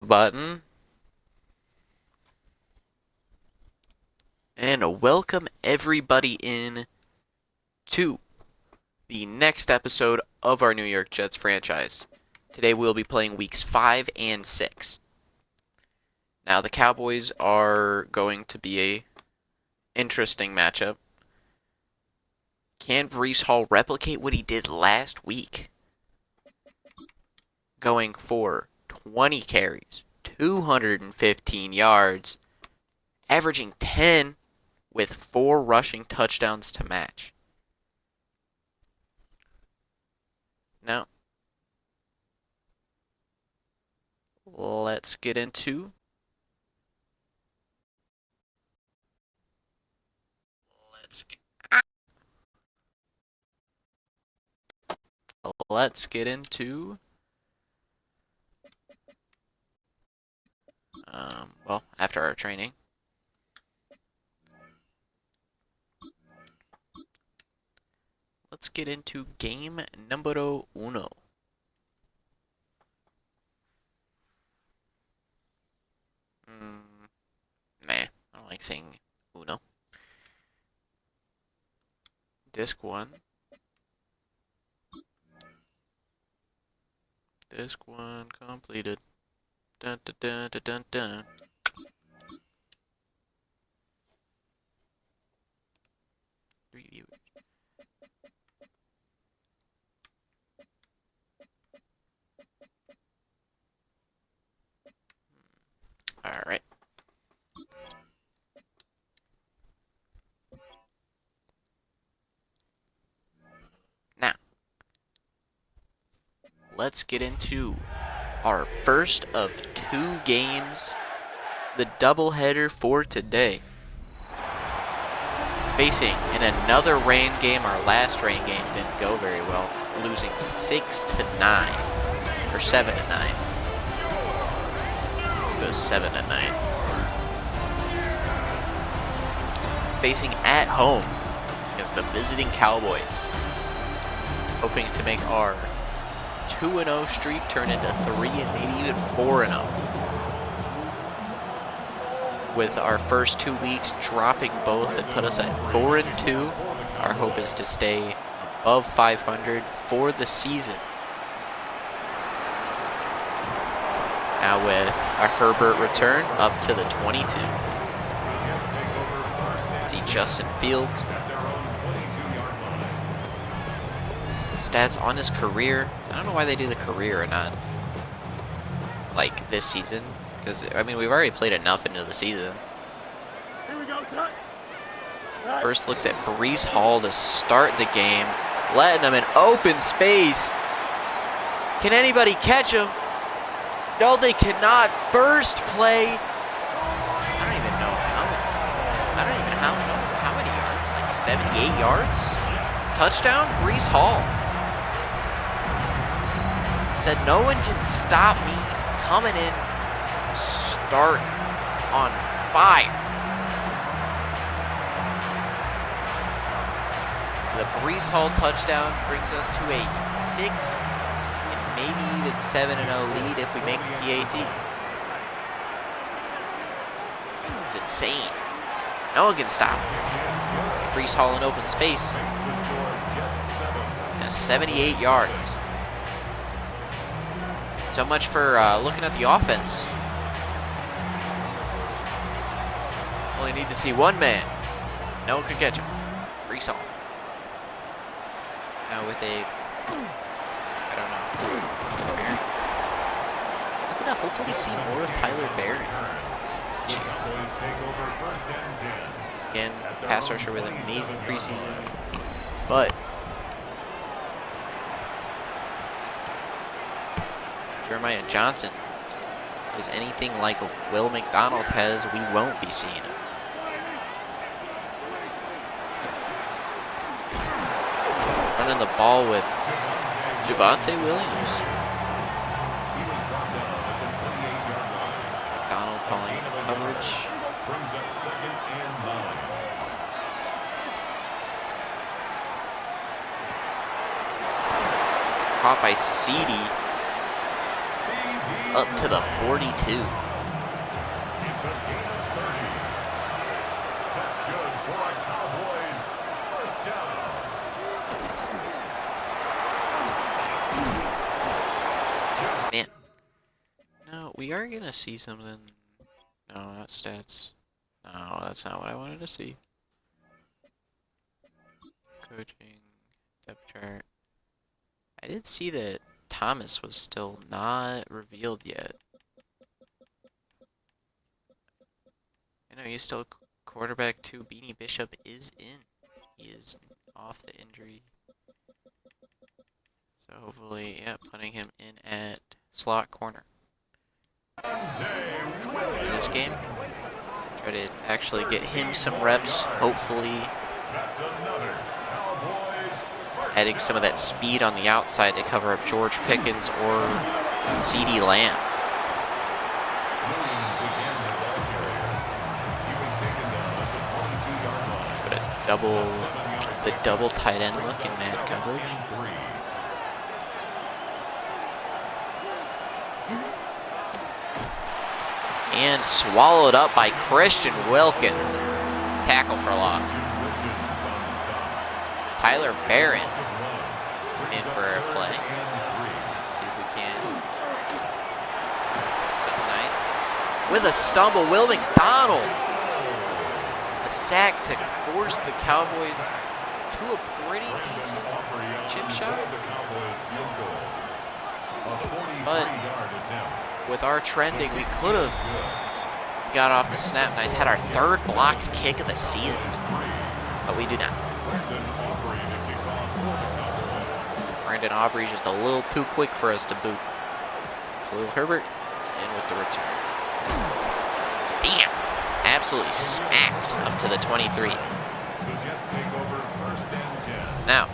button. And welcome everybody in to the next episode of our New York Jets franchise. Today we'll be playing weeks 5 and 6. Now the Cowboys are going to be a interesting matchup. Can Breece Hall replicate what he did last week? Going for 20 carries, 215 yards, averaging 10 with 4 rushing touchdowns to match. Now, let's get into let's get into after our training. Let's get into game numero uno. Nah, I don't like saying uno. Disc 1. Disc 1 completed. Dun dun dun dun dun dun. Review. Alright. Now, let's get into our first of 2 games, the doubleheader for today. Facing in another rain game, our last rain game didn't go very well, losing 6-9, or 7-9. It goes 7-9. Facing at home against the visiting Cowboys, hoping to make our 2-0 streak turn into 3 and maybe even 4-0. With our first 2 weeks dropping both and put us at 4-2, our hope is to stay above 500 for the season. Now with a Herbert return up to the 22. See Justin Fields. Stats on his career. I don't know why they do the career or not, like, this season. Because, I mean, we've already played enough into the season. First looks at Breece Hall to start the game. Letting him in open space. Can anybody catch him? No, they cannot. First play. I don't even know how many yards. Like 78 yards? Touchdown, Breece Hall. Said no one can stop me coming in. Start on fire. The Breece Hall touchdown brings us to a 6 and maybe even 7-0 lead if we make the PAT. It's insane. No one can stop Breece Hall in open space. 78 yards. So much for looking at the offense. Only need to see one man. No one can catch him. Breece Hall. Now with a, I don't know. Barry. We're gonna hopefully see more of Tyler Barry. Again, pass rusher with an amazing preseason, but Jeremiah Johnson is anything like Will McDonald has, we won't be seeing him. Running the ball with Javonte Williams. McDonald calling into coverage. Caught by CD. up to the 42. It's a gain of 30. That's good for our Cowboys. First down. Man. No, we are going to see something. No, not stats. No, that's not what I wanted to see. Coaching, depth chart. I did see that Thomas was still not revealed yet. I know he's still quarterback too. Beanie Bishop is in. He is off the injury. So hopefully, yeah, putting him in at slot corner. For this game, try to actually get him some reps, hopefully adding some of that speed on the outside to cover up George Pickens or CeeDee Lamb. Put a double tight end look in man coverage. And swallowed up by Christian Wilkins. Tackle for loss. Tyler Barron in for a play. See if we can. Something nice. With a stumble, Will McDonald. A sack to force the Cowboys to a pretty decent chip shot. But with our trending, we could have got off the snap nice. Had our third blocked kick of the season. But we do not. Brandon Aubrey just a little too quick for us to boot. Khalil Herbert in with the return. Damn! Absolutely smacked up to the 23. Now,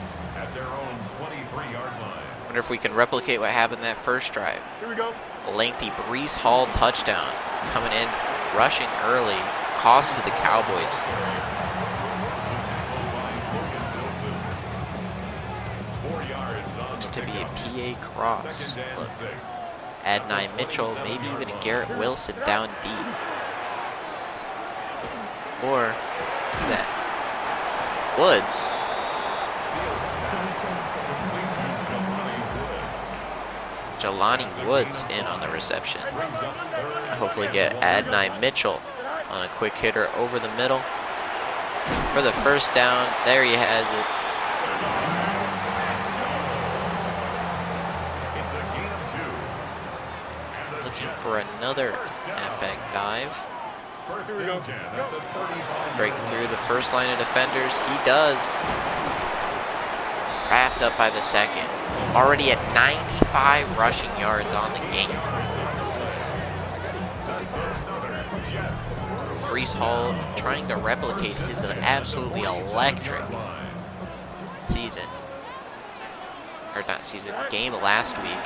wonder if we can replicate what happened that first drive. Here we go. A lengthy Breece Hall touchdown coming in, rushing early, cost to the Cowboys. Looks to be a PA cross. Look. Adonai Mitchell, maybe even a Garrett Wilson down deep. Or that Woods. Jelani Woods in on the reception. Hopefully get Adonai Mitchell on a quick hitter over the middle for the first down. There he has it. Looking for another halfback dive. Break through the first line of defenders. He does. Wrapped up by the second. Already at 95 rushing yards on the game. Breece Hall trying to replicate his absolutely electric season. Or not season, game last week.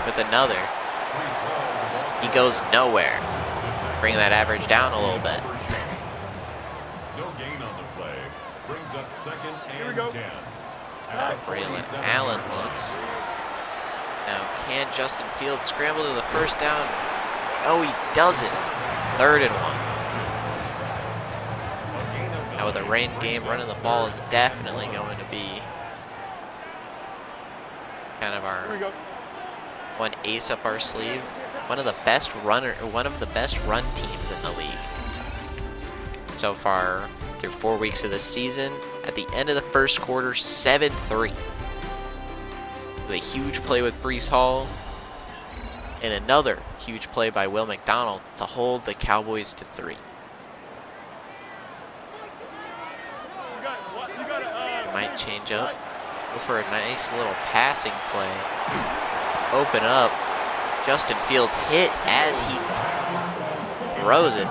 With another. He goes nowhere. Bring that average down a little bit. No gain on the play. Brings up second and 10. Braylon Allen looks. Now, can Justin Fields scramble to the first down? No, he doesn't. 3rd and 1. Now, with a rain game, running the ball is definitely going to be kind of our one ace up our sleeve. One of the best run teams in the league so far through 4 weeks of the season. At the end of the first quarter, 7-3. With a huge play with Breece Hall. And another huge play by Will McDonald to hold the Cowboys to 3. Might change up. Go for a nice little passing play. Open up. Justin Fields hit as he throws it.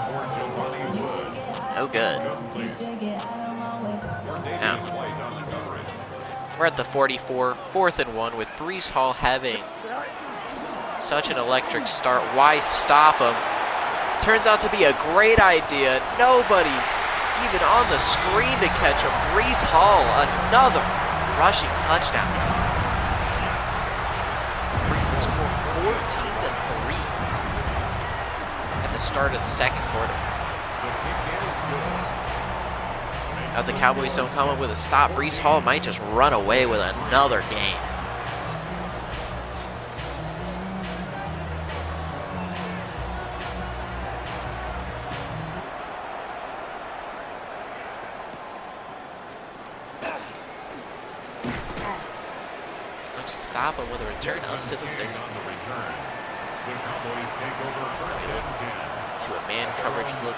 No good. Now, we're at the 44, 4th and 1 with Breece Hall having such an electric start. Why stop him? Turns out to be a great idea. Nobody even on the screen to catch him. Breece Hall, another rushing touchdown. Bring the score 14-3 at the start of the second quarter. Now the Cowboys don't come up with a stop. Breece Hall might just run away with another game. Looks to stop him with a return up to the 30. To a man coverage look.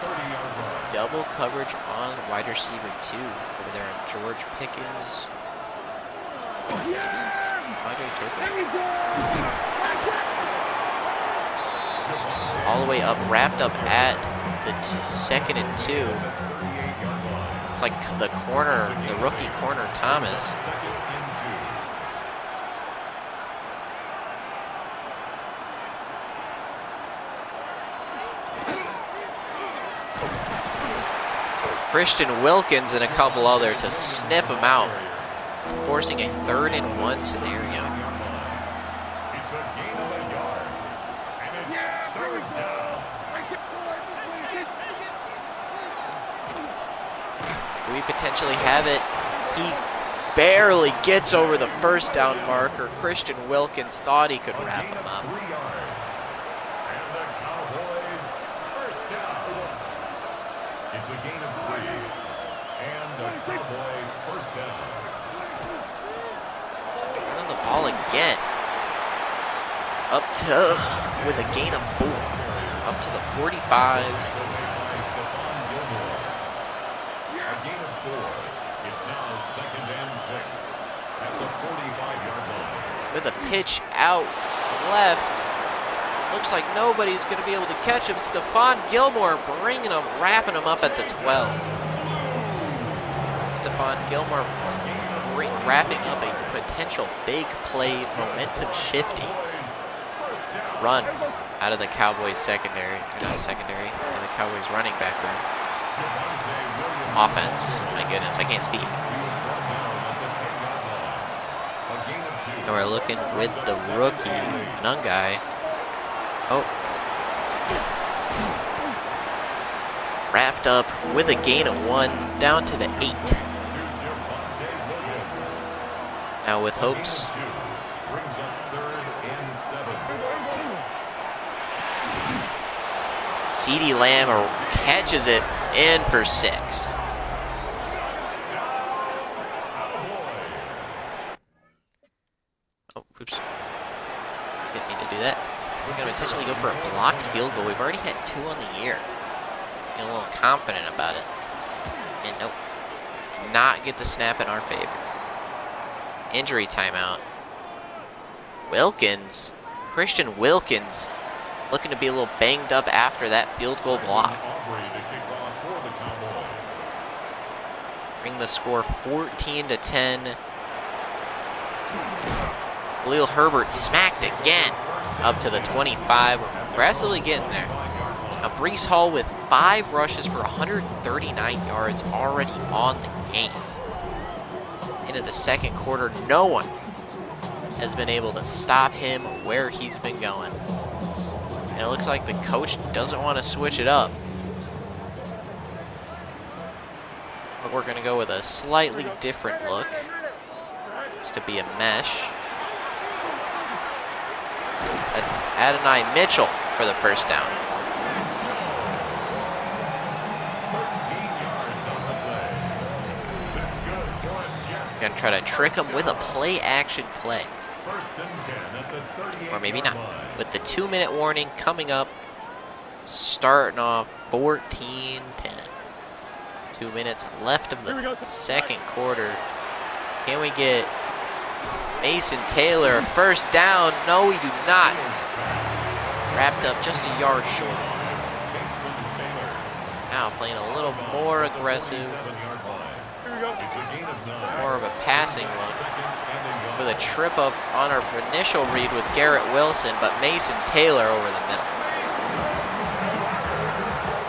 Double coverage on wide receiver 2 over there on George Pickens. All the way up, wrapped up at the 2nd and 2. It's like the corner, the rookie corner, Thomas. Christian Wilkins and a couple other to sniff him out, forcing a 3rd and 1 scenario. It's a gain of a yard, and it's 3rd down. We potentially have it. He barely gets over the 1st down marker. Christian Wilkins thought he could wrap him up. 3 yards, and the Cowboys 1st down. It's a gain of 3, and the Cowboy 1st down. And the ball again. Up to, with a gain of 4. Up to the 45. A gain of 4. It's now 2nd and 6 at the 45-yard line. With a pitch out left. Looks like nobody's going to be able to catch him. Stephon Gilmore bringing him, wrapping him up at the 12. Stephon Gilmore wrapping up a potential big play, momentum shifting run out of the Cowboys secondary, or not secondary, and the Cowboys running back room. Offense. Oh my goodness, I can't speak. And we're looking with the rookie, Nungai. Oh. Wrapped up with a gain of 1 down to the 8. Now with hopes. CeeDee Lamb catches it in for 6. Oh, oops. Didn't mean to do that. We're going to intentionally go for a blocked field goal. We've already had 2 on the year. Getting a little confident about it. And nope. Not get the snap in our favor. Injury timeout. Wilkins. Christian Wilkins. Looking to be a little banged up after that field goal block. Bring the score 14-10. Khalil Herbert smacked again. Up to the 25. We're aggressively getting there. Now Breece Hall with 5 rushes for 139 yards already on the game. Into the second quarter, no one has been able to stop him where he's been going. And it looks like the coach doesn't want to switch it up. But we're going to go with a slightly different look. Just to be a mesh. Adonai Mitchell for the 1st down. Going to try to trick him with a play-action play. Or maybe not. With the 2-minute warning coming up, starting off 14-10. 2 minutes left of the second quarter. Can we get Mason Taylor a 1st down? No, we do not. Wrapped up just a yard short. Now playing a little more aggressive. More of a passing look. With a trip up on our initial read with Garrett Wilson, but Mason Taylor over the middle.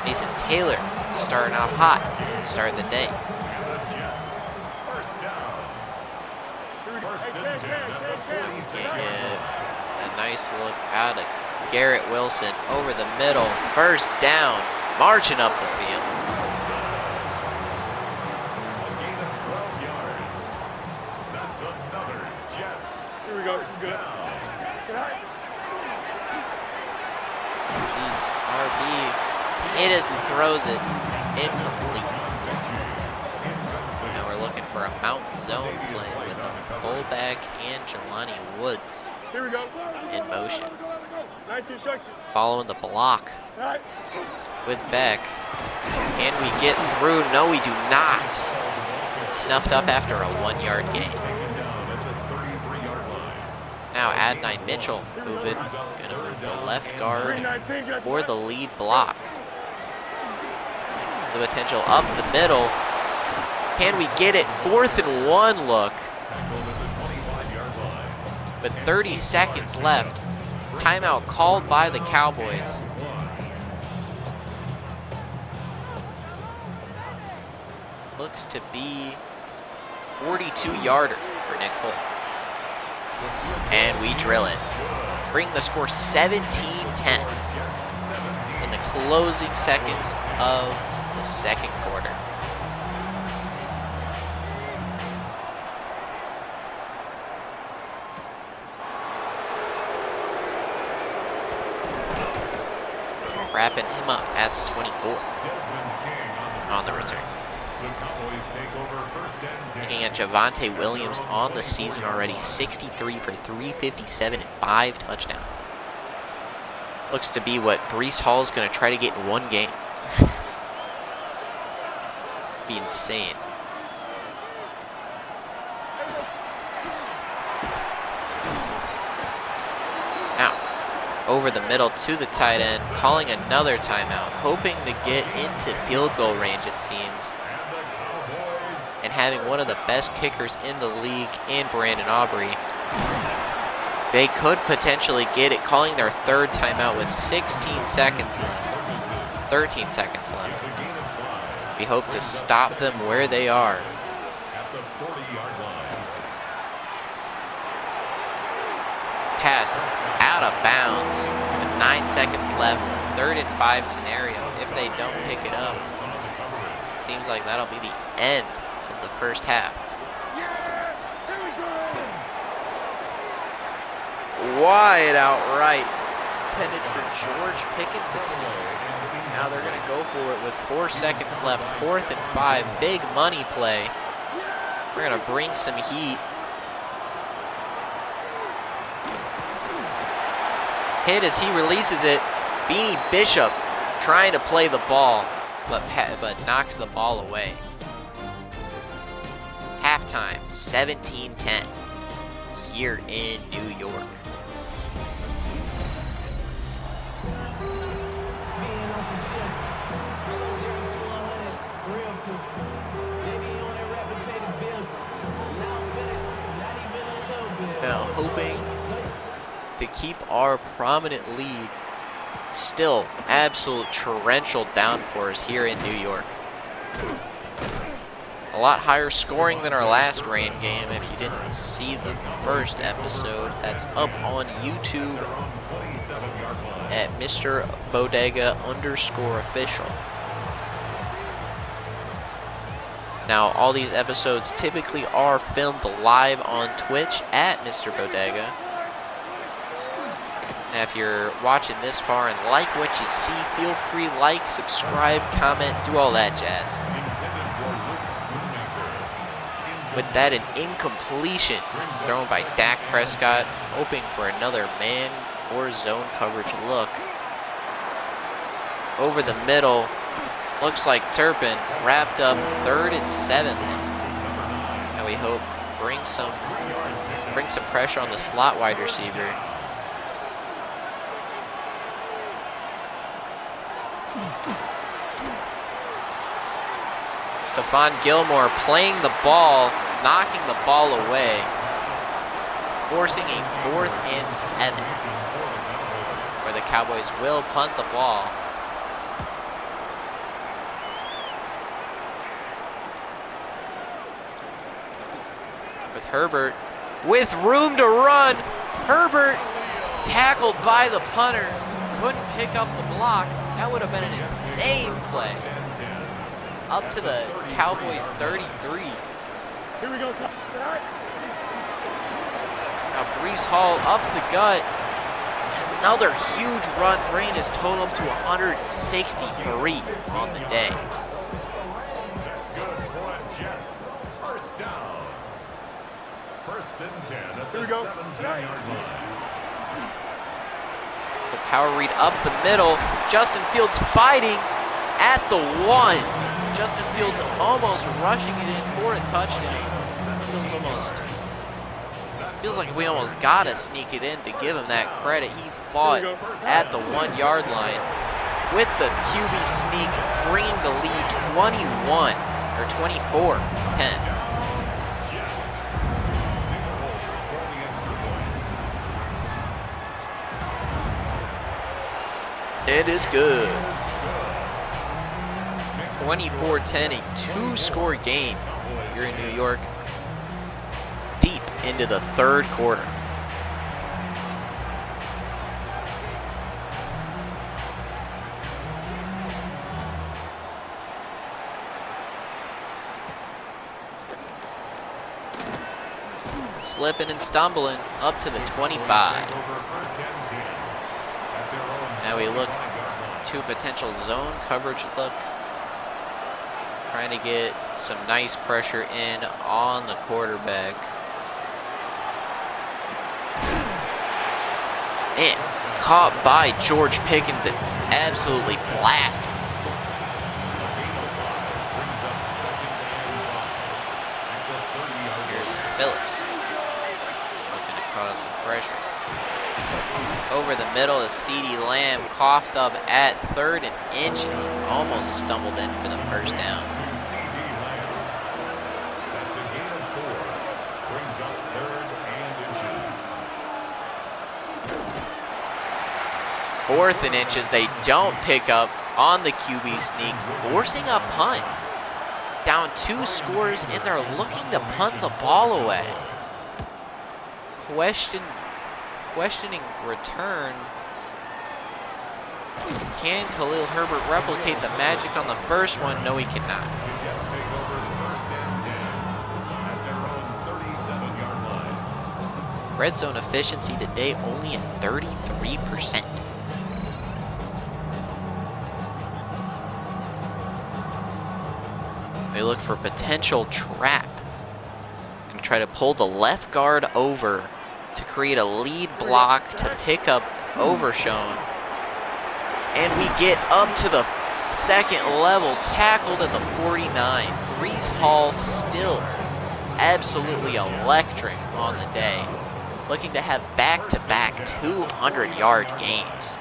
Mason Taylor starting off hot. Start the day. We can get a nice Nice look out of Garrett Wilson over the middle. First down, marching up the field. A gain of 12 yards. That's another Jets. Here we go. First Good. down. Jeez, RB. It as he throws it. Incomplete. Now we're looking for a Mount Zone play with a fullback and Jelani Woods Here we go. in motion. 19 instruction. Following the block All right. with Beck. Can we get through? No, we do not. Snuffed up after a 1-yard gain. Now Adonai Mitchell moving. Gonna move the left guard for the lead block. The potential up the middle. Can we get it? 4th and 1 look. With 30 seconds left. Timeout called by the Cowboys. Looks to be 42-yarder for Nick Folk. And we drill it. Bring the score 17-10 in the closing seconds of the second quarter. Wrapping him up at the 24 on the return. Looking at Javonte Williams on the season already, 63 for 357 and 5 touchdowns. Looks to be what Breece Hall is going to try to get in one game. Be insane. Now, over the middle to the tight end, calling another timeout, hoping to get into field goal range, it seems. And having one of the best kickers in the league in Brandon Aubrey. They could potentially get it, calling their third timeout with 16 seconds left. 13 seconds left. We hope to stop them where they are. Pass out of bounds with 9 seconds left. 3rd and 5 scenario. If they don't pick it up, seems like that'll be the end of the first half. Wide out right. Intended for George Pickens, it seems. Now they're going to go for it with 4 seconds left. 4th and 5. Big money play. We're going to bring some heat. Hit as he releases it. Beanie Bishop trying to play the ball, but knocks the ball away. Halftime, 17-10 here in New York. Now hoping to keep our prominent lead. Still absolute torrential downpours here in New York. A lot higher scoring than our last rain game. If you didn't see the first episode, that's up on YouTube at Mr. Bodega_official. Now, all these episodes typically are filmed live on Twitch at Mr. Bodega. Now, if you're watching this far and like what you see, feel free, like, subscribe, comment, do all that jazz. With that, an incompletion thrown by Dak Prescott, hoping for another man or zone coverage look. Over the middle, looks like Turpin wrapped up 3rd and 7 look. And we hope bring some pressure on the slot wide receiver. Stephon Gilmore playing the ball, knocking the ball away, forcing a 4th and 7, where the Cowboys will punt the ball. With Herbert, with room to run, Herbert Tackled by the punter. Couldn't pick up the block. That would have been an insane play. Up to the Cowboys 33. Here we go, son. Now Brees Hall up the gut. Another huge run, bringing his total up to 163 on the day. That's good for the Jets. First down. First and 10 at the 17-yard line. The power read up the middle. Justin Fields fighting at the 1. Justin Fields almost rushing it in for a touchdown. Feels like we almost gotta sneak it in to give him that credit. He fought at the 1 yard line with the QB sneak, bringing the lead 24-10. It is good. 24-10, a 2-score game here in New York. Deep into the third quarter. Slipping and stumbling up to the 25. Now we look to a potential zone coverage look. Trying to get some nice pressure in on the quarterback. And caught by George Pickens and absolutely blasted. Here's Phillips. Looking to cause some pressure. Over the middle is CeeDee Lamb, coughed up at 3rd and inches. Almost stumbled in for the first down. That's a gain of 4. Brings up 3rd and inches. 4th and inches, they don't pick up on the QB sneak, forcing a punt. Down 2 scores, and they're looking to punt the ball away. Questioning return. Can Khalil Herbert replicate the magic on the first one? No, he cannot. The Jets take over 1st and 10 at their own 37-yard line. Red zone efficiency today only at 33%. They look for potential trap and try to pull the left guard over to create a lead block to pick up Overshown. And we get up to the 2nd level, tackled at the 49. Brees Hall still absolutely electric on the day. Looking to have back-to-back 200-yard games.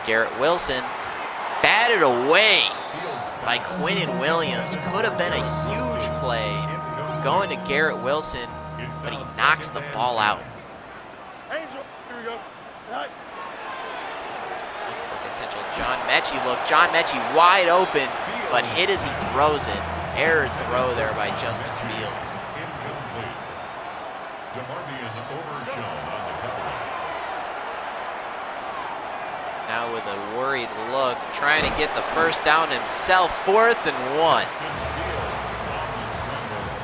Garrett Wilson batted away by Quinnen Williams. Could have been a huge play going to Garrett Wilson, but he knocks the ball out. Look for potential John Mechie look. John Mechie wide open, but hit as he throws it. Error throw there by Justin Fields. Now with a worried look, trying to get the first down himself. 4th and 1.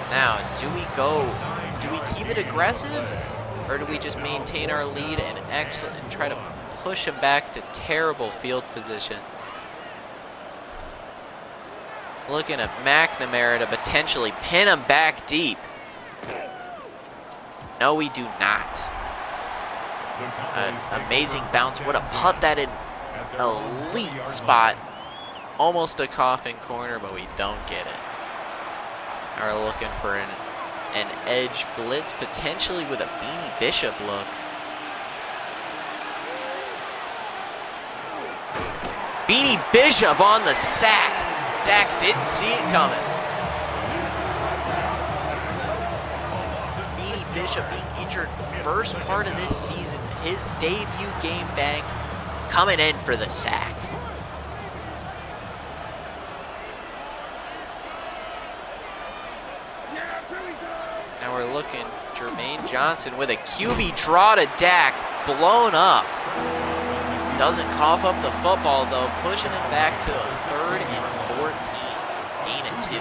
Now, do we keep it aggressive, or do we just maintain our lead and try to push him back to terrible field position? Looking at McNamara to potentially pin him back deep. No, we do not. An amazing bounce. Would have put that in elite spot. Almost a coffin corner, but we don't get it. Are looking for an edge blitz, potentially with a Beanie Bishop look. Beanie Bishop on the sack. Dak didn't see it coming. Beanie Bishop being injured first part of this season. His debut game back, coming in for the sack. Now we're looking, Jermaine Johnson with a QB draw to Dak, blown up. Doesn't cough up the football though, pushing him back to a 3rd and 14. Gain of 2.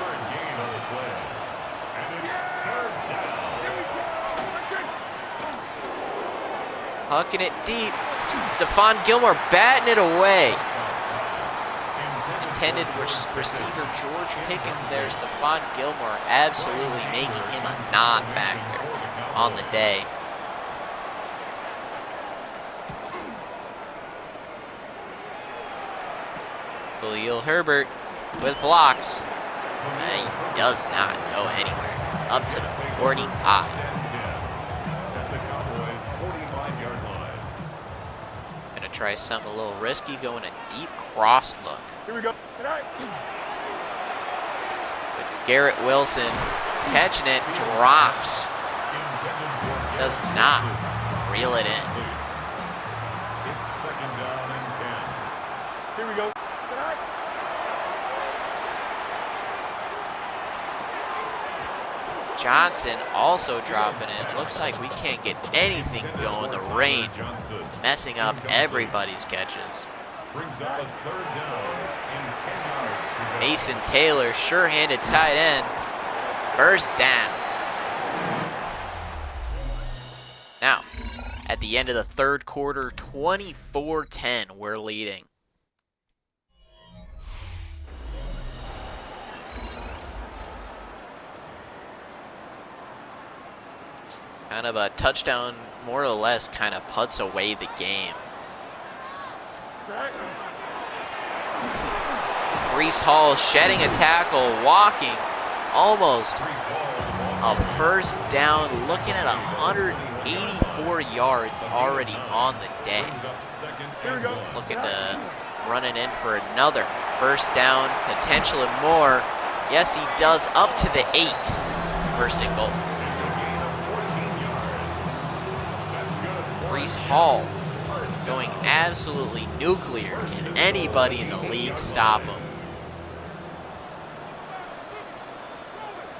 Hucking it deep. Stephon Gilmore batting it away. Intended receiver George Pickens there. Stephon Gilmore absolutely making him a non-factor on the day. Khalil Herbert with blocks. He does not go anywhere. Up to the 45. Gonna try something a little risky, going a deep cross look. Here we go. With Garrett Wilson catching it, drops. Does not reel it in. It's 2nd down and 10. Here we go. Johnson also dropping it. Looks like we can't get anything going. The rain messing up everybody's catches. Brings up a 3rd down and 10 yards to go. Mason Taylor, sure-handed tight end. First down. Now, at the end of the 3rd quarter, 24-10, we're leading. Kind of a touchdown, more or less, kind of puts away the game. Breece Hall shedding a tackle, walking, almost a first down, looking at 184 yards already on the day. Looking to run it in for another first down, potentially more. Yes, he does, up to the 8. 1st and goal. Breece Hall going absolutely nuclear. Can anybody in the league stop him?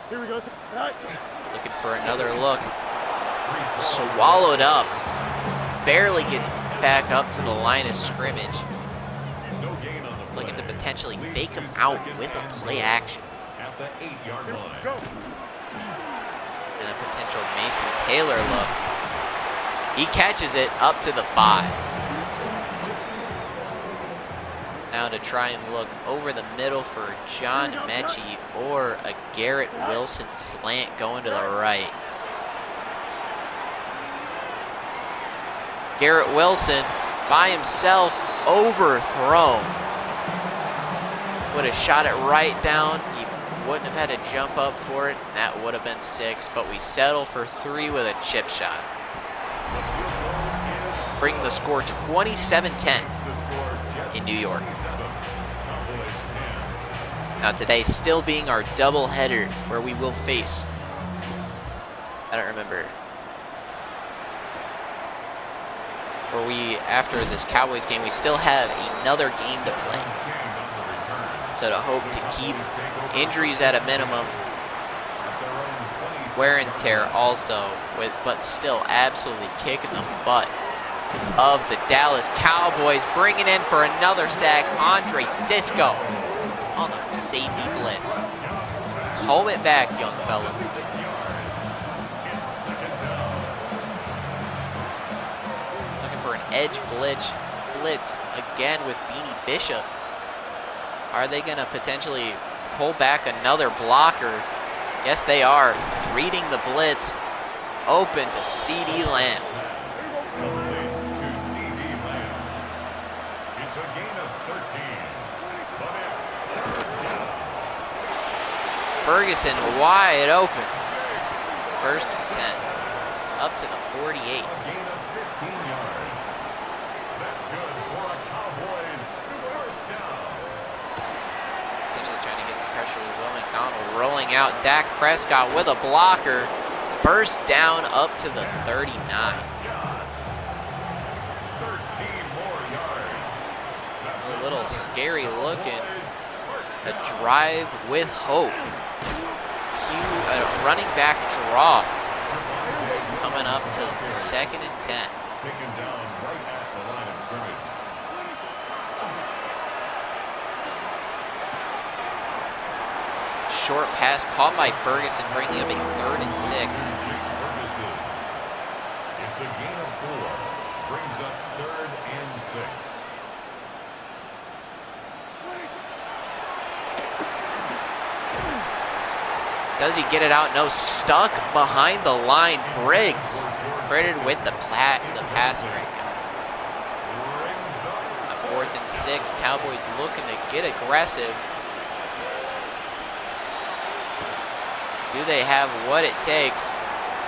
Here we go. Looking for another look. Swallowed up. Barely gets back up to the line of scrimmage. Looking to potentially fake him out with a play action. At the 8-yard line. And a potential Mason Taylor look. He catches it up to the 5. Now to try and look over the middle for John Mechie or a Garrett Wilson slant going to the right. Garrett Wilson by himself, overthrown. Would have shot it right down. He wouldn't have had to jump up for it. That would have been 6, but we settle for 3 with a chip shot. Bring the score 27-10 in New York. Now today still being our doubleheader where we will face, I don't remember, or after this Cowboys game, we still have another game to play. So to hope to keep injuries at a minimum, wear and tear also, but still absolutely kicking the butt of the Dallas Cowboys, bringing in for another sack, Andre Cisco on the safety blitz. Home it back, young fella. Looking for an edge blitz again with Beanie Bishop. Are they going to potentially pull back another blocker? Yes, they are. Reading the blitz. Open to C.D. Lamb. Ferguson wide open. 1st and 10. Up to the 48. A gain of 15 yards. That's good for a Cowboys first down. Potentially trying to get some pressure with Will McDonald. Rolling out Dak Prescott with a blocker. First down up to the 39. 13 more yards. A little scary looking. A drive with hope. A running back draw. coming up to 2nd and 10. Taken down right at the line of scrimmage. Short pass caught by Ferguson, bringing up a 3rd and 6. It's a gain of 4. Brings up 3rd and 6. Does he get it out? No, stuck behind the line. Briggs credited with the pass breakup. A 4th and 6. Cowboys looking to get aggressive. Do they have what it takes?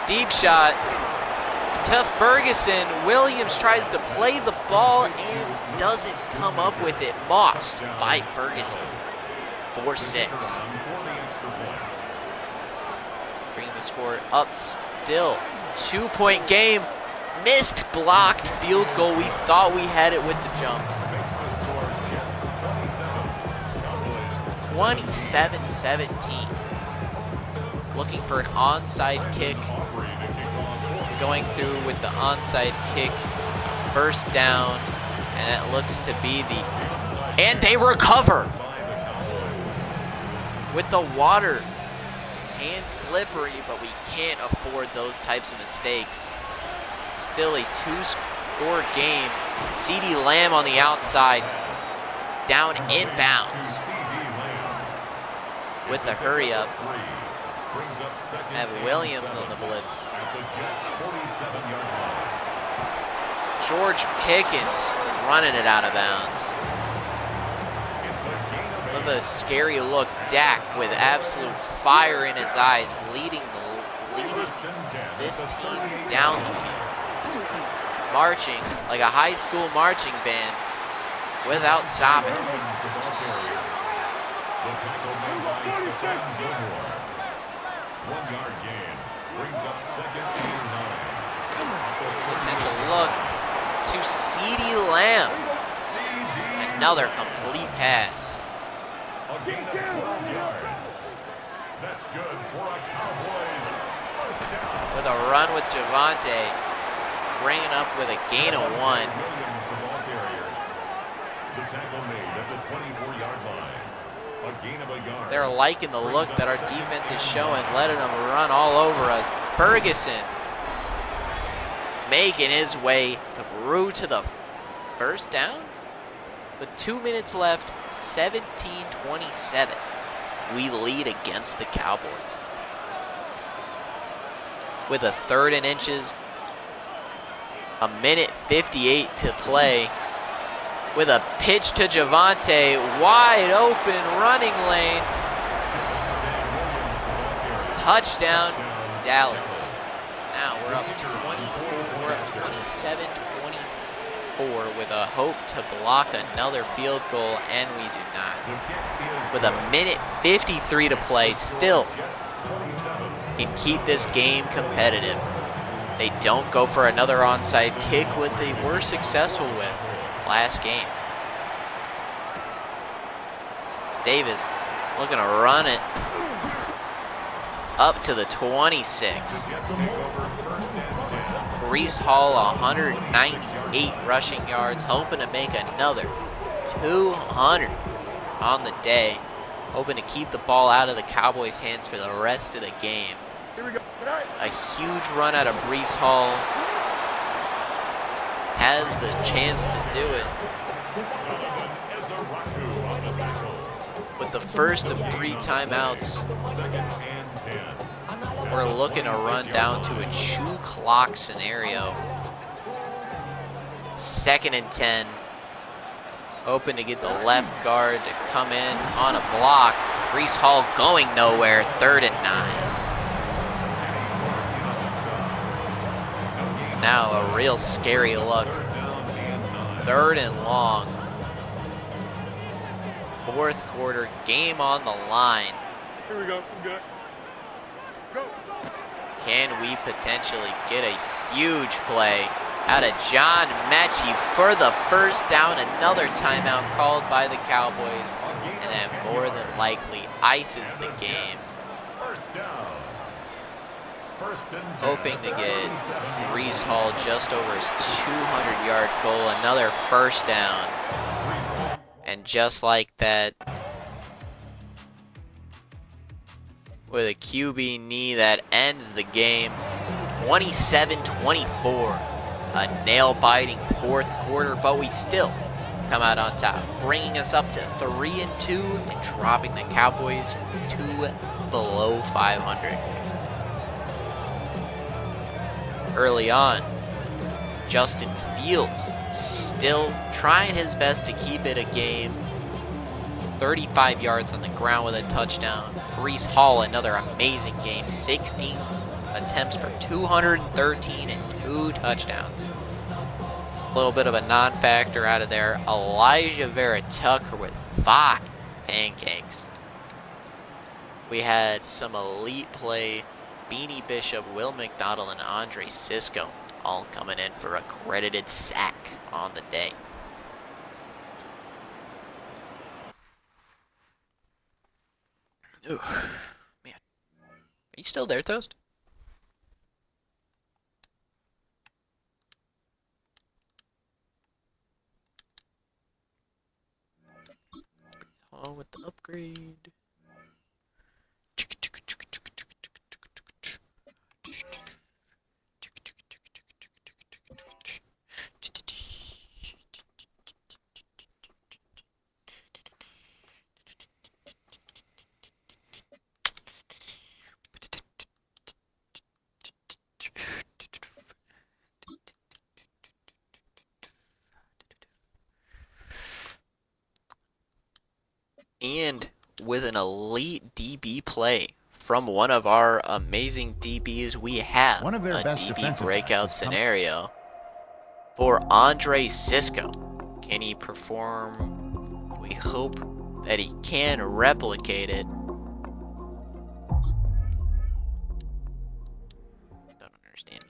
Deep shot to Ferguson. Williams tries to play the ball and doesn't come up with it. Lost by Ferguson. 4-6. Bringing the score up still. 2-point game. Missed blocked field goal. We thought we had it with the jump. 27-17. Looking for an onside kick. Going through with the onside kick. 1st down. And that looks to be the... And they recover! With the water. And slippery, but we can't afford those types of mistakes. Still a 2-score game. CeeDee Lamb on the outside. Down inbounds. With the hurry up. Have Williams on the blitz. George Pickens running it out of bounds. Look at the scary look. Dak with absolute fire in his eyes, leading this team down the field. Marching like a high school marching band without stopping. Potential look to CeeDee Lamb. Another complete pass. A gain of 12 yards. That's good for a Cowboys first down. With a run with Javonte, bringing up with a gain of 1. Williams, the ball carrier. The tackle made at the 24-yard line. A gain of a yard. They're liking the look that our defense is showing, letting them run all over us. Ferguson making his way through to the 1st down. With 2 minutes left, 17-27. We lead against the Cowboys. With a 3rd and inches, a minute 58 to play. With a pitch to Javonte, wide open running lane. Touchdown, Dallas. Now we're up 24, we're up 27-24 with a hope to block another field goal, and we do not. With a minute 53 to play, still can keep this game competitive. They don't go for another onside kick, what they were successful with last game. Davis looking to run it up to the 26. Breece Hall, 198 rushing yards, hoping to make another 200 on the day. Hoping to keep the ball out of the Cowboys' hands for the rest of the game. A huge run out of Breece Hall. Has the chance to do it. With the first of 3 timeouts, we're looking to run down to a chew clock scenario. 2nd and 10. Hoping to get the left guard to come in on a block. Breece Hall going nowhere. 3rd and 9. Now a real scary look. 3rd and long. 4th quarter, game on the line. Here we go. I'm good. Go. Can we potentially get a huge play out of John Mechie for the 1st down? Another timeout called by the Cowboys, and that more than likely ices the game. First down. First and 10 hoping at to the get 37-yard Brees line. Hall just over his 200-yard goal. Another first down. And just like that, with a QB knee that ends the game, 27-24. A nail-biting fourth quarter, but we still come out on top, bringing us up to 3-2 and dropping the Cowboys to below 500. Early on, Justin Fields still trying his best to keep it a game. 35 yards on the ground with a touchdown. Brees Hall, another amazing game. 16 attempts for 213 and 2 touchdowns. A little bit of a non-factor out of there. Elijah Vera Tucker with 5 pancakes. We had some elite play. Beanie Bishop, Will McDonald, and Andre Sisco all coming in for a credited sack on the day. Ooh, man. Are you still there, Toast? Oh, with the upgrade. And with an elite DB play from one of our amazing DBs, we have One of their a best DB defensive breakout backs is coming. scenario for Andre Sisco. Can he perform? We hope that he can replicate it. Don't understand it.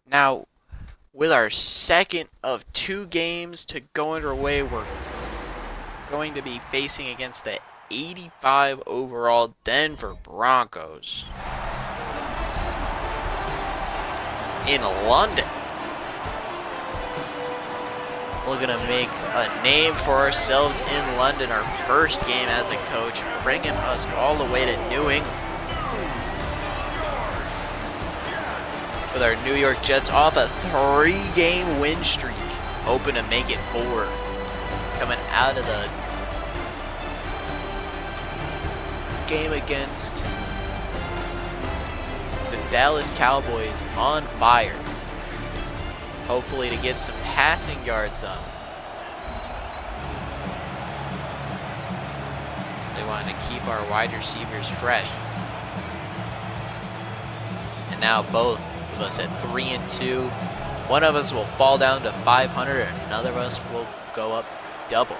Now, with our second of 2 games to go underway, we're going to be facing against the 85 overall Denver Broncos in London. Looking to make a name for ourselves in London, our first game as a coach, bringing us all the way to New England. With our New York Jets off a 3-game win streak, hoping to make it 4. Coming out of the game against the Dallas Cowboys on fire. Hopefully to get some passing yards up. They want to keep our wide receivers fresh. And now both of us at 3-2. One of us will fall down to 500, and another of us will go up double.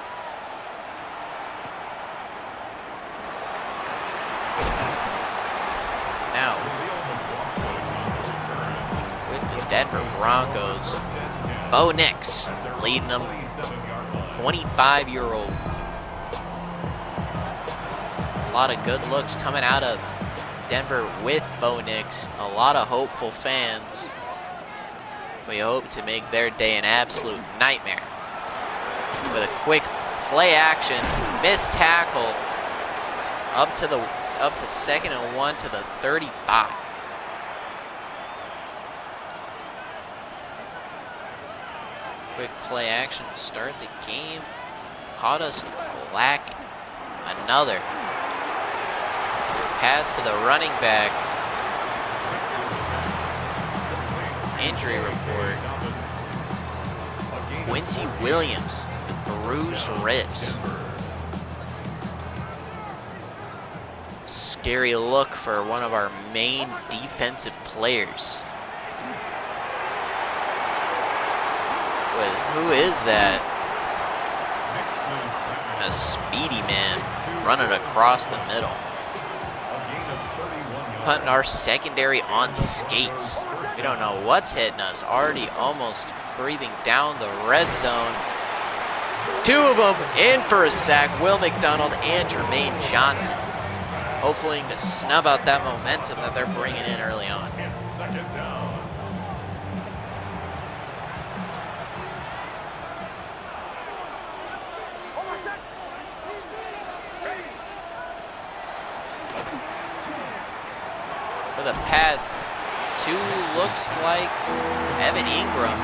Now, with the Denver Broncos, Bo Nix leading them, 25-year-old. A lot of good looks coming out of Denver with Bo Nix. A lot of hopeful fans. We hope to make their day an absolute nightmare. With a quick play action, missed tackle, up to 2nd and 1 to the 35. Quick play action to start the game. Caught us lacking. Another pass to the running back. Injury report. Quincy Williams with bruised ribs. Scary look for one of our main defensive players. With who is that? A speedy man running across the middle. Putting our secondary on skates. We don't know what's hitting us. Already almost breathing down the red zone. Two of them in for a sack. Will McDonald and Jermaine Johnson. Hopefully to snub out that momentum that they're bringing in early on. For the pass to looks like Evan Ingram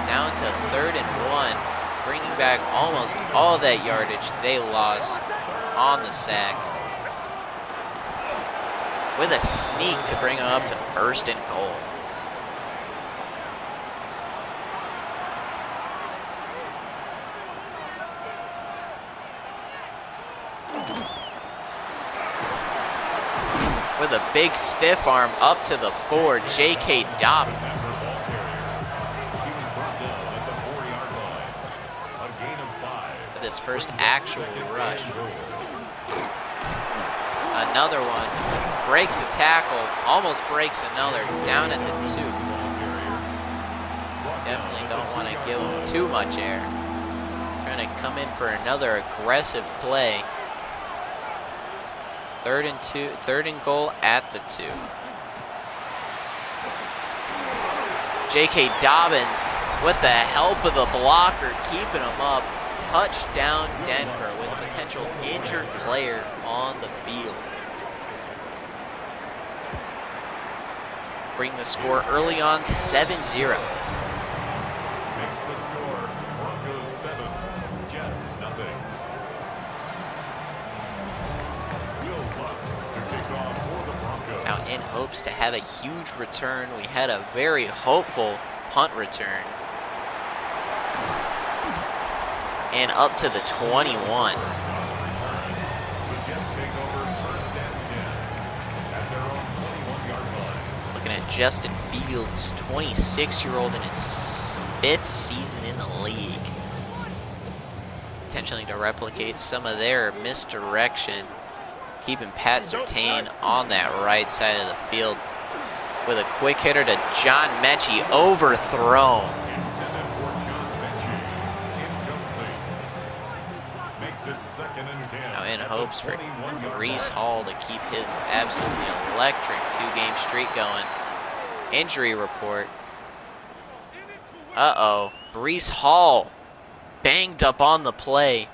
down to 3rd and 1, bringing back almost all that yardage they lost on the sack. With a sneak to bring them up to 1st and goal. With a big stiff arm up to the 4, J.K. Dobbins. With his first actual rush. Another one. Breaks a tackle. Almost breaks another. Down at the 2. Definitely don't want to give him too much air. Trying to come in for another aggressive play. 3rd and goal at the 2. J.K. Dobbins with the help of the blocker keeping him up. Touchdown Denver with a potential injured player on the field. Bring the score early on 7-0. Makes the score Broncos 7, Jets nothing. Now in hopes to have a huge return. We had a very hopeful punt return. And up to the 21. The Jets take over 1st and 10 at their own 21-yard line. Looking at Justin Fields, 26-year-old in his 5th season in the league. Potentially to replicate some of their misdirection. Keeping Pat Surtain on that right side of the field with a quick hitter to John Mechie, overthrown. Intended for John Mechie. Incomplete. Makes it 2nd and 10. Now in at the hopes for 21-yard Brees line. Hall to keep his absolutely electric 2-game streak going. Injury report. Uh-oh. Brees Hall banged up on the play.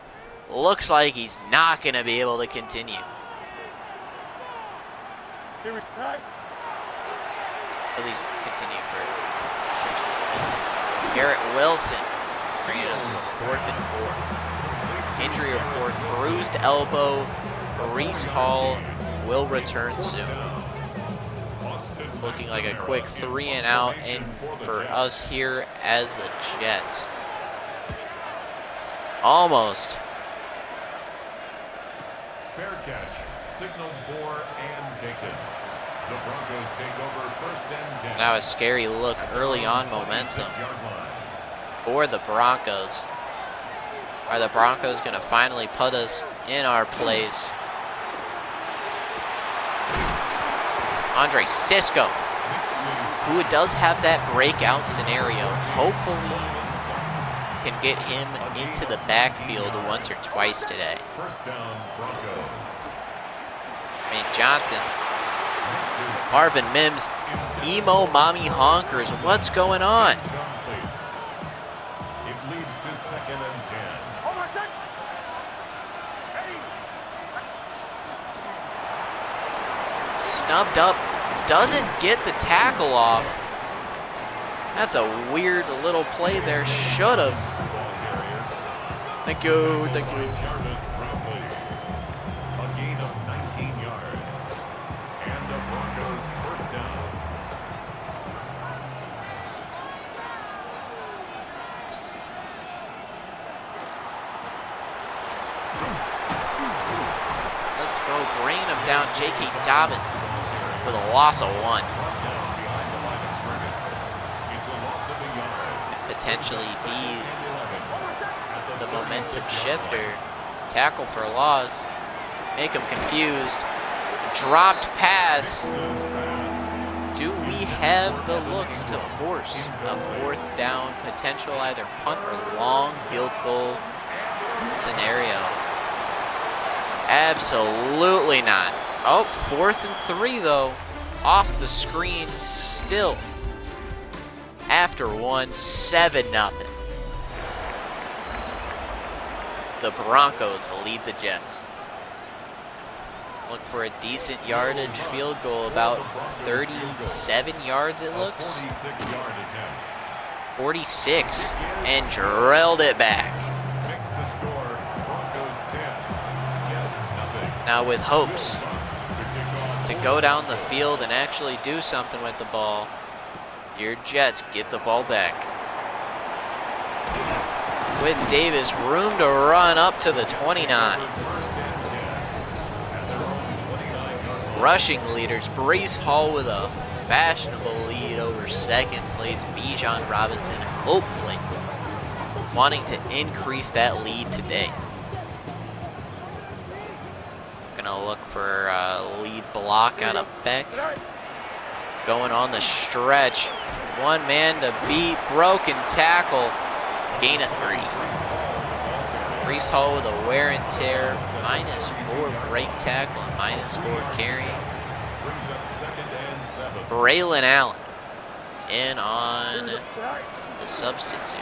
Looks like he's not going to be able to continue. At least continue for Garrett Wilson, bringing it up to a 4th and 4. Injury report, bruised elbow. Brees Hall will return soon. Looking like a quick 3 and out in for us here as the Jets. Almost. Fair catch, signaled for and taken. The Broncos take over 1st and 10. Now a scary look early on momentum for the Broncos. Are the Broncos going to finally put us in our place? Andre Sisco, who does have that breakout scenario, hopefully can get him into the backfield once or twice today. 1st down, Broncos. Johnson, Marvin Mims, emo mommy honkers. What's going on? It leads to 2nd and 10. Snubbed up, doesn't get the tackle off. That's a weird little play there. Should have. Thank you, thank you. A gain of 19 yards. And the Broncos 1st down. Let's go, bringing him down. J.K. Dobbins with a loss of 1. Potentially be the momentum shifter. Tackle for a loss. Make him confused. Dropped pass. Do we have the looks to force a 4th down potential, either punt or long field goal scenario? Absolutely not. Oh, 4th and 3 though. Off the screen still. After 1, 7-0. The Broncos lead the Jets. Look for a decent yardage field goal, about 37 yards it looks. 46, and drilled it back. Now with hopes to go down the field and actually do something with the ball, your Jets get the ball back. With Davis, room to run up to the 29. Rushing leaders, Breece Hall with a fashionable lead over second place Bijan Robinson, hopefully wanting to increase that lead today. Gonna look for a lead block out of Beck. Going on the stretch, 1 man to beat, broken tackle, gain of 3. Breece Hall with a wear and tear, -4 break tackle and -4 carrying. Braylon Allen in on the substitute.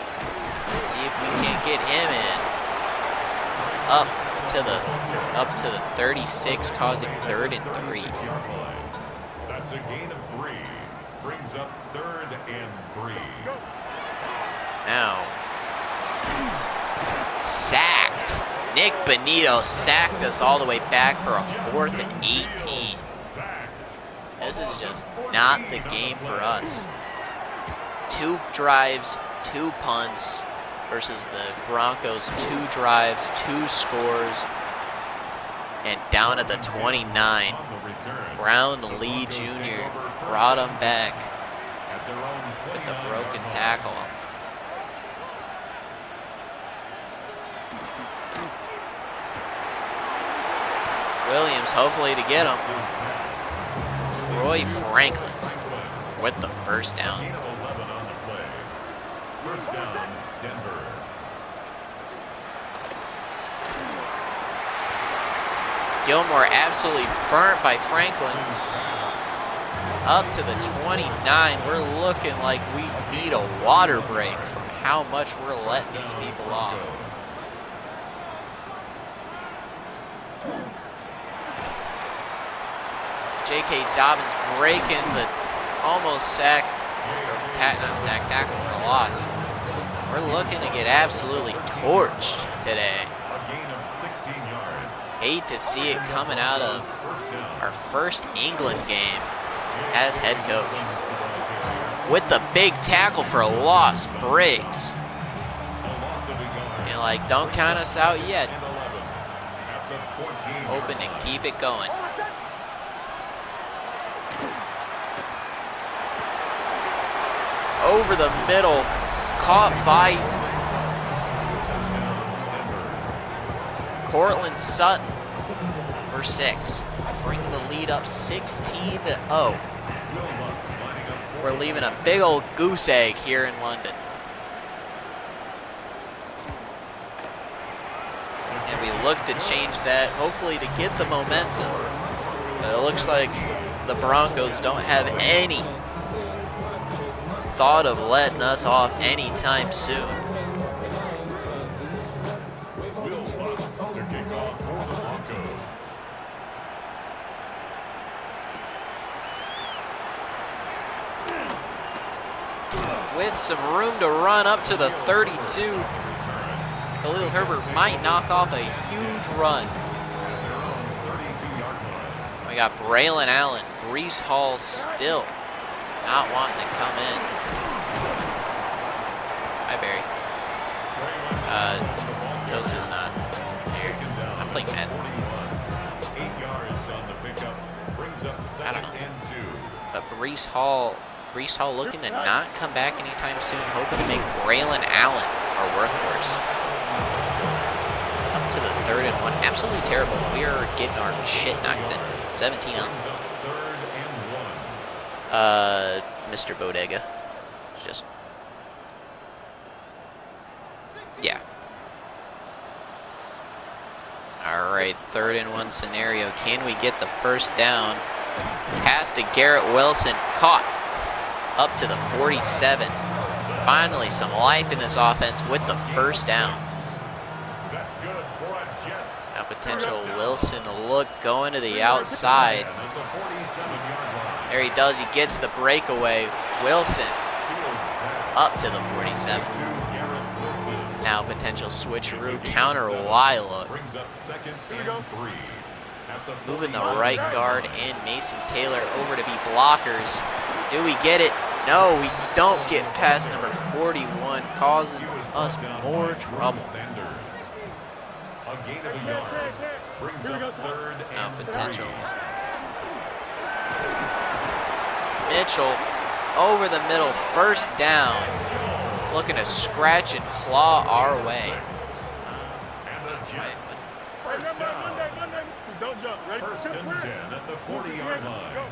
Let's see if we can't get him in. Up to the 36, causing 3rd and 3. That's a gain of 3. Brings up 3rd and 3. Now, sacked. Nick Benito sacked us all the way back for a 4th and 18. This is just not the game for us. 2 drives, 2 punts versus the Broncos. 2 drives, 2 scores, and down at the 29. Brown Lee Jr. brought him back with the broken tackle. Williams hopefully to get him. Troy Franklin with the 1st down. First down, Denver. Gilmore absolutely burnt by Franklin. Up to the 29. We're looking like we need a water break from how much we're letting these people off. J.K. Dobbins breaking the almost sack, or not sack, tackle for a loss. We're looking to get absolutely torched today. A gain of 16 yards. Hate to see it coming out of our first England game as head coach. With the big tackle for a loss, Briggs. And like, don't count us out yet. Hoping to keep it going. Over the middle, caught by Cortland Sutton for 6. Bringing the lead up 16-0. We're leaving a big old goose egg here in London. And we look to change that, hopefully to get the momentum. But it looks like the Broncos don't have any thought of letting us off anytime soon. Will Butts to kick off for the Broncos. With some room to run up to the 32, Khalil Herbert might knock off a huge run. We got Braylon Allen, Breece Hall still not wanting to come in. Hi, Barry. Ghost is not here. I'm playing Madden. Brees Hall looking to not come back anytime soon, hoping to make Braylon Allen our workhorse. Up to the 3rd and 1. Absolutely terrible. We are getting our shit knocked in. 17 up. Mr. Bodega. It's just... yeah. Alright, 3rd and 1 scenario. Can we get the first down? Pass to Garrett Wilson. Caught. Up to the 47. Finally, some life in this offense with the first down. Now potential Wilson look going to the outside. There he does. He gets the breakaway. Wilson up to the 47. Now potential switcheroo counter Y look. Moving the right guard and Mason Taylor over to be blockers. Do we get it? No, we don't get past number 41, causing us more trouble. Now potential. Mitchell over the middle, first down. Looking to scratch and claw our way. Don't jump. Ready? First and 10 at the 40-yard line. Go.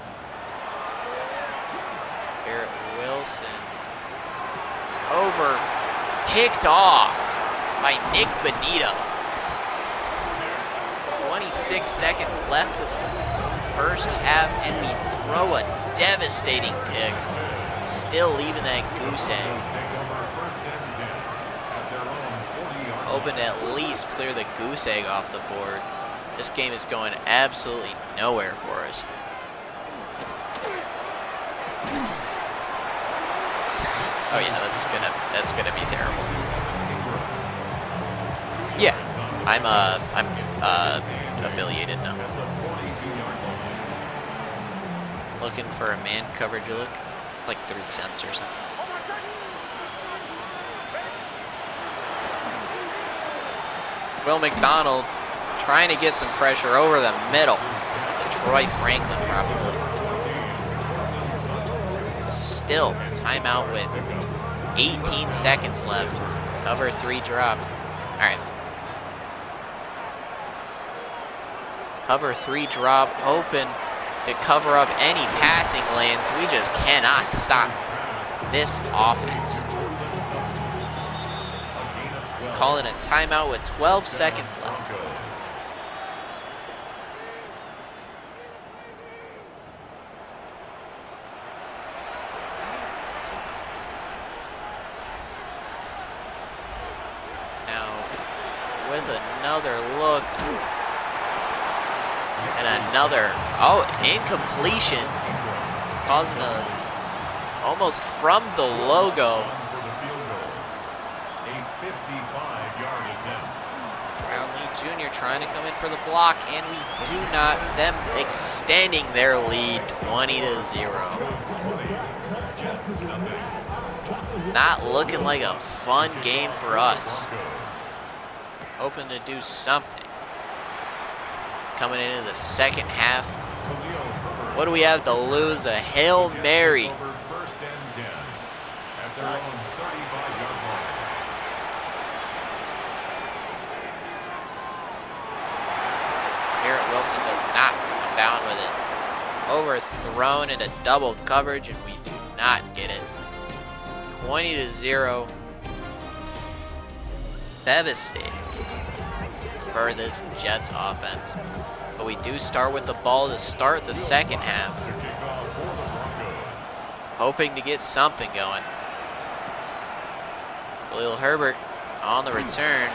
Garrett Wilson over, picked off by Nick Benito. 26 seconds left of the first half, and we throw a devastating pick, still leaving that goose egg. Hoping to at least clear the goose egg off the board. This game is going absolutely nowhere for us. Oh yeah, that's gonna be terrible. Yeah, I'm affiliated now. Looking for a man coverage look. It's like 3 cents or something. Will McDonald trying to get some pressure over the middle to Troy Franklin probably. Still, timeout with 18 seconds left. Cover 3 drop. Alright. Cover 3 drop, open to cover up any passing lanes. We just cannot stop this offense. Let's call it a timeout with 12 seconds left. With another look and another incompletion, causing a almost from the logo. Brownlee Jr. trying to come in for the block, and we do not. Them extending their lead 20-0. Not looking like a fun game for us. Hoping to do something. Coming into the second half. What do we have to lose? A Hail Mary. Garrett Wilson does not come down with it. Overthrown into double coverage, and we do not get it. 20-0. Devastating for this Jets offense. But we do start with the ball to start the second half. Hoping to get something going. Khalil Herbert on the return.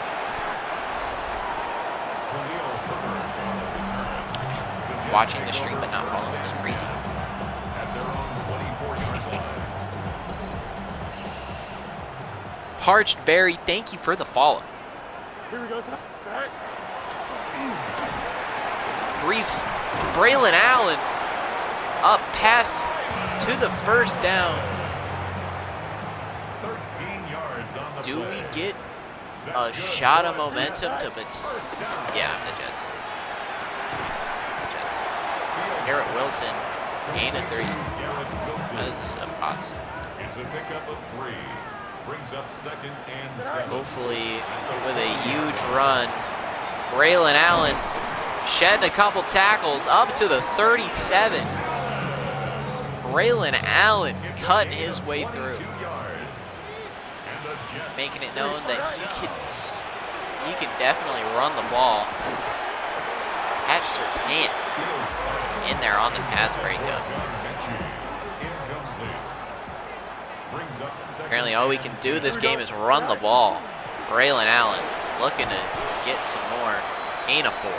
Watching the stream but not following is crazy. Parched Berry, thank you for the follow. Here we go. Brees, Braylon Allen up past to the first down. 13 yards on the Do play. we get a shot of momentum to yeah, the Jets. Garrett Wilson Gain of 3. Garrett Wilson. That's a pots. It's a pickup of 3. Brings up 2nd and 7. Hopefully, with a huge run, Braylon Allen shedding a couple tackles up to the 37. Braylon Allen cutting his way through, making it known that he can definitely run the ball. At Surtain in there on the pass breakup. Apparently all we can do this game is run the ball. Braylon Allen looking to get some more. Gain of 4.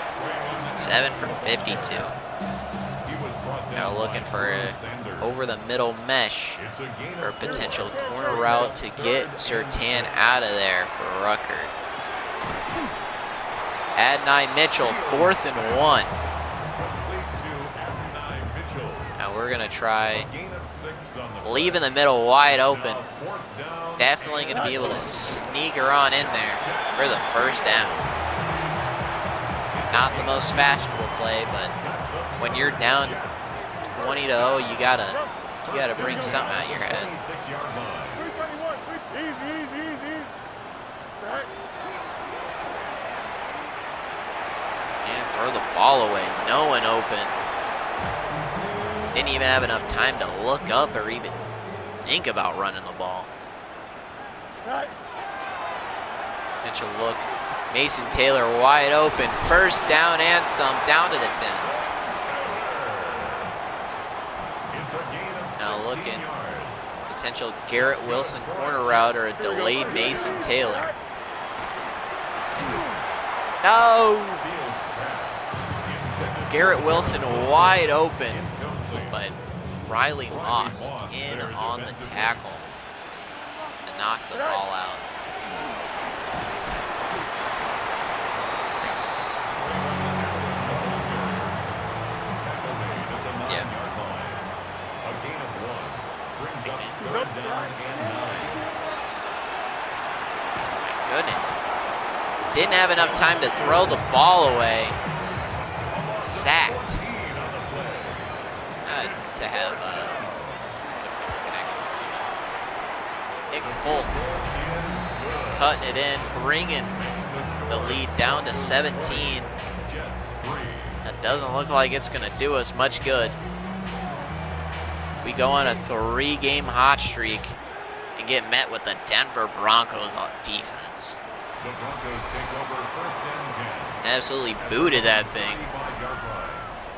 7 for 52. Now looking for a over the middle mesh or potential corner route to get Surtain out of there for Rucker. Adonai Mitchell, 4th and 1. Now we're gonna try leaving the middle wide open. Definitely gonna be able to sneak her on in there for the first down. Not the most fashionable play, but when you're down 20-0, you gotta bring something out of your head. And throw the ball away. No one open. Didn't even have enough time to look up or even think about running the ball. Potential look. Mason Taylor wide open. First down and some. Down to the 10. Now looking. Potential Garrett Wilson corner route or a delayed Mason Taylor. No! Garrett Wilson wide open, but Riley Moss in on the tackle to knock the ball out. Yeah. My goodness. Didn't have enough time to throw the ball away. Sacked. To have something you can actually see. Nick Folk cutting it in, bringing the lead down to 17. That doesn't look like it's going to do us much good. We go on a 3-game hot streak and get met with the Denver Broncos on defense. The Broncos take over 1st and 10. Absolutely booted that thing.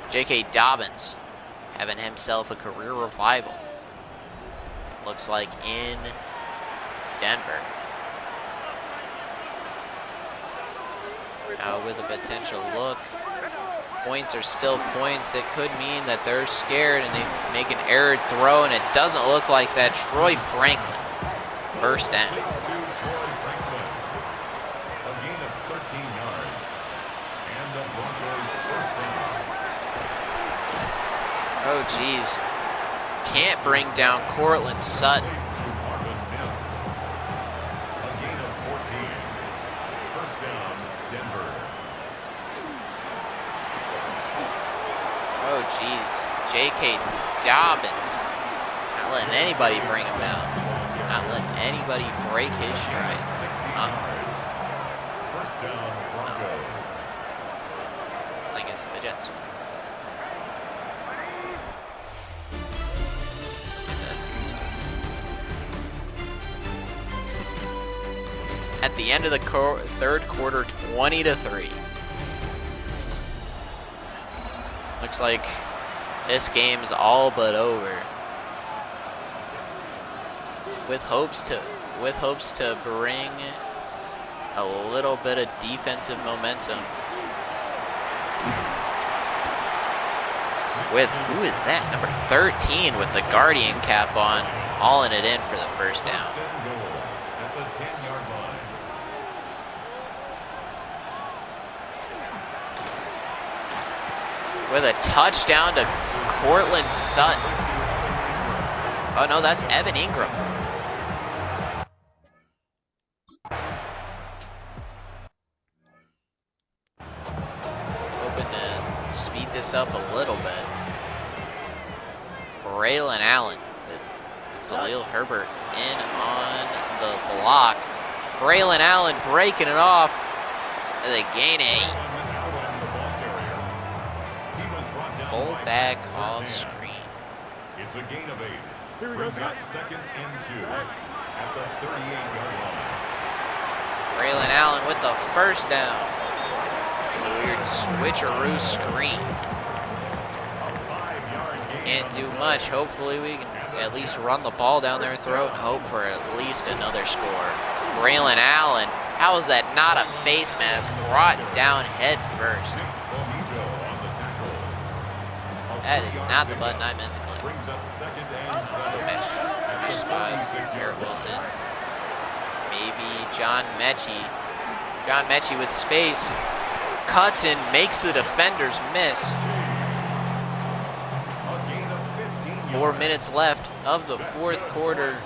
J.K. Dobbins having himself a career revival. Looks like in Denver. Now with a potential look. Points are still points. It could mean that they're scared and they make an errant throw, and it doesn't look like that. Troy Franklin, first down. Oh, geez. Can't bring down Cortland Sutton. Oh, geez. J.K. Dobbins. Not letting anybody bring him down. Not letting anybody break his stride. First down, Broncos. I think it's the Jets. At the end of the third quarter, 20-3. Looks like this game's all but over. With hopes to bring a little bit of defensive momentum. With who is that? Number 13 with the Guardian cap on, hauling it in for the first down. With a touchdown to Cortland Sutton. Oh no, that's Evan Ingram. Hoping to speed this up a little bit. Braylon Allen with Khalil Herbert in on the block. Braylon Allen breaking it off. They gain a fullback off screen. It's a gain of 8. Here we go, Brings sir. up 2nd and 2 at the 38-yard line. Braylon Allen with the first down. And the weird switcheroo screen. Can't do much. Hopefully we can at least run the ball down their throat and hope for at least another score. Braylon Allen, how is that not a face mask? Brought down head first. That is not the button I meant to click. Brings up 2nd and Go 7. mesh spot. Garrett Wilson. Maybe John Mechie. John Mechie with space. Cuts in, makes the defenders miss. 4 minutes left of the fourth quarter.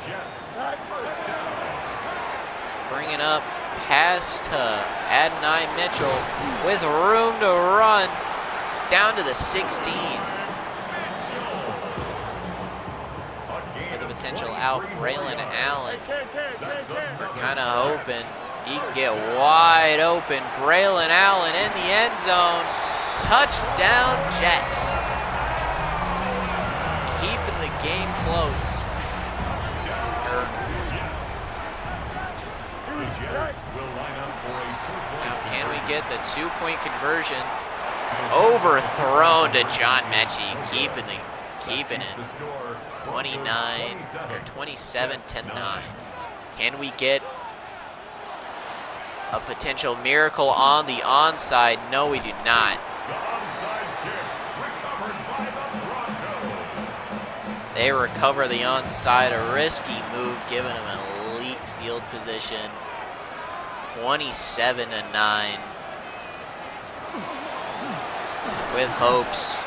Bringing up pass to Adonai Mitchell with room to run down to the 16. With a potential out, Braylon Allen. We're kind of hoping he can get wide open. Braylon Allen in the end zone. Touchdown Jets. Keeping the game close. Now can we get the 2-point conversion? Overthrown to John Mechie. Keeping it. 29 or 27-9. Can we get a potential miracle on the onside? No, we do not. They recover the onside, a risky move, giving them elite field position. 27-9. With hopes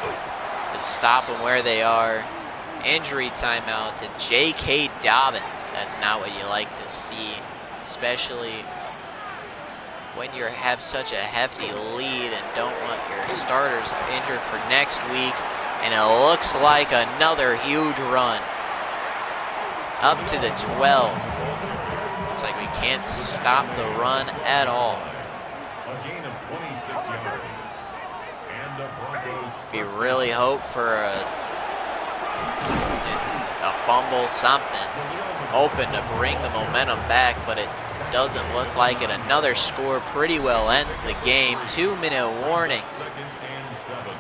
to stop them where they are. Injury timeout to J.K. Dobbins. That's not what you like to see, especially when you have such a hefty lead and don't want your starters injured for next week. And it looks like another huge run up to the 12. Looks like we can't stop the run at all. A gain of 26 yards. And the Broncos. We really hope for a fumble, something. Hoping to bring the momentum back, but it doesn't look like it. Another score pretty well ends the game. 2-minute warning. 2nd and 7.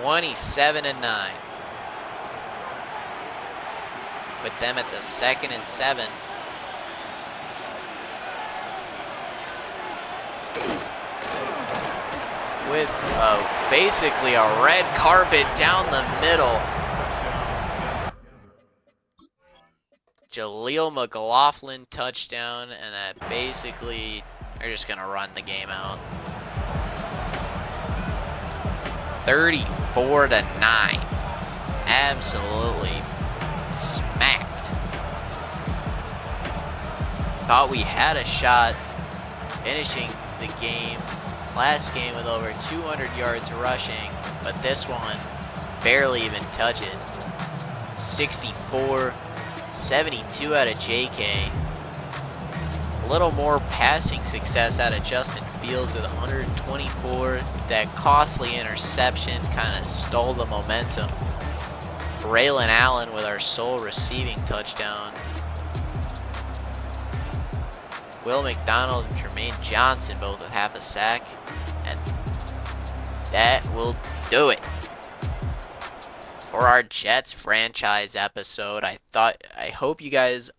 27-9. With them at the 2nd and 7. With basically a red carpet down the middle. Jaleel McLaughlin touchdown, and that basically they're just gonna run the game out. 34-9. Absolutely smacked. Thought we had a shot finishing the game. Last game with over 200 yards rushing, but this one barely even touch it. 64-72 out of JK. A little more passing success out of Justin Fields with 124. That costly interception kind of stole the momentum. Braylon Allen with our sole receiving touchdown. Will McDonald and Jermaine Johnson both with half a sack. And that will do it for our Jets franchise episode. I hope you guys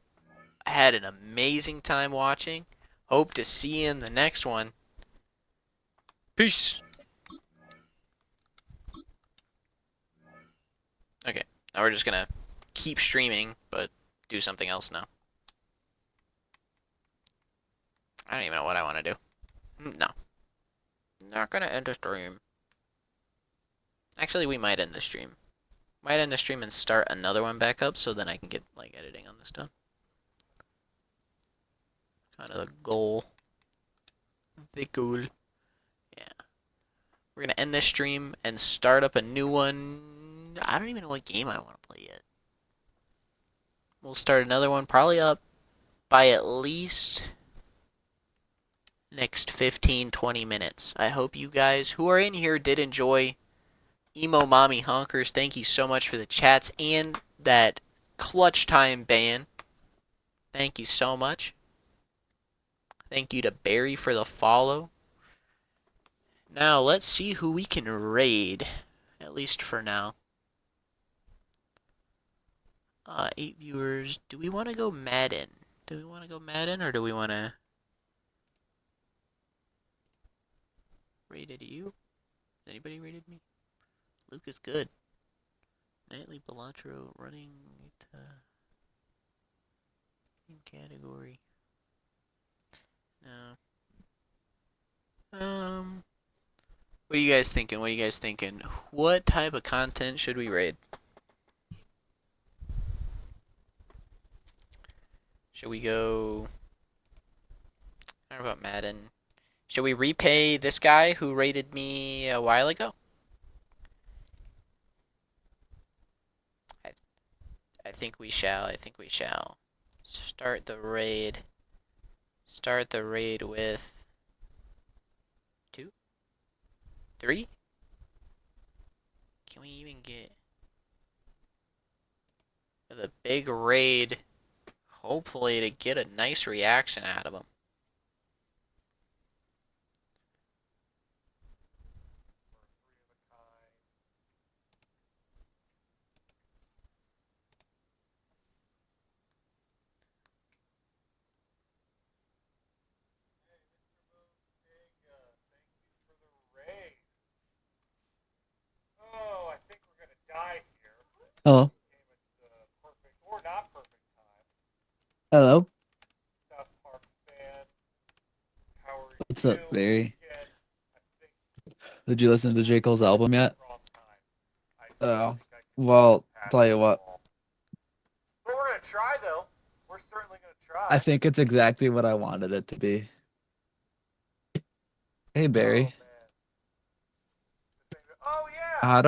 had an amazing time watching. Hope to see you in the next one. Peace. Okay, now we're just gonna keep streaming, but do something else now. I don't even know what I want to do. No. Not gonna end the stream. Actually, we might end the stream. Might end the stream and start another one back up so then I can get like editing on this done. Kind of the goal. The goal. Yeah. We're gonna end this stream and start up a new one. I don't even know what game I want to play yet. We'll start another one probably up by at least next 15-20 minutes. I hope you guys who are in here did enjoy Emo Mommy Honkers. Thank you so much for the chats and that clutch time ban. Thank you so much. Thank you to Barry for the follow. Now let's see who we can raid, at least for now. 8 viewers. Do we want to go Madden? Do we want to go Madden or do we want to rated you? Has anybody rated me? Luke is good. Nightly Belantro running team category. No. What are you guys thinking? What are you guys thinking? What type of content should we raid? Should we go? I don't know about Madden. Should we repay this guy who rated me a while ago? I think we shall. I think we shall. Start the raid. Start the raid with 2? 3? Can we even get the big raid? Hopefully to get a nice reaction out of him. Oh, I think we're gonna die here. Hello. Perfect or not perfect time. Hello. South Park fan. How are What's you? up, Barry? Again, I think Did you listen to J. Cole's album yet? wrong time. I Oh. think I can Well, pass tell you the what. ball. But we're gonna try though. We're certainly gonna try. I think it's exactly what I wanted it to be. Hey, Barry. Oh man. Oh yeah. How do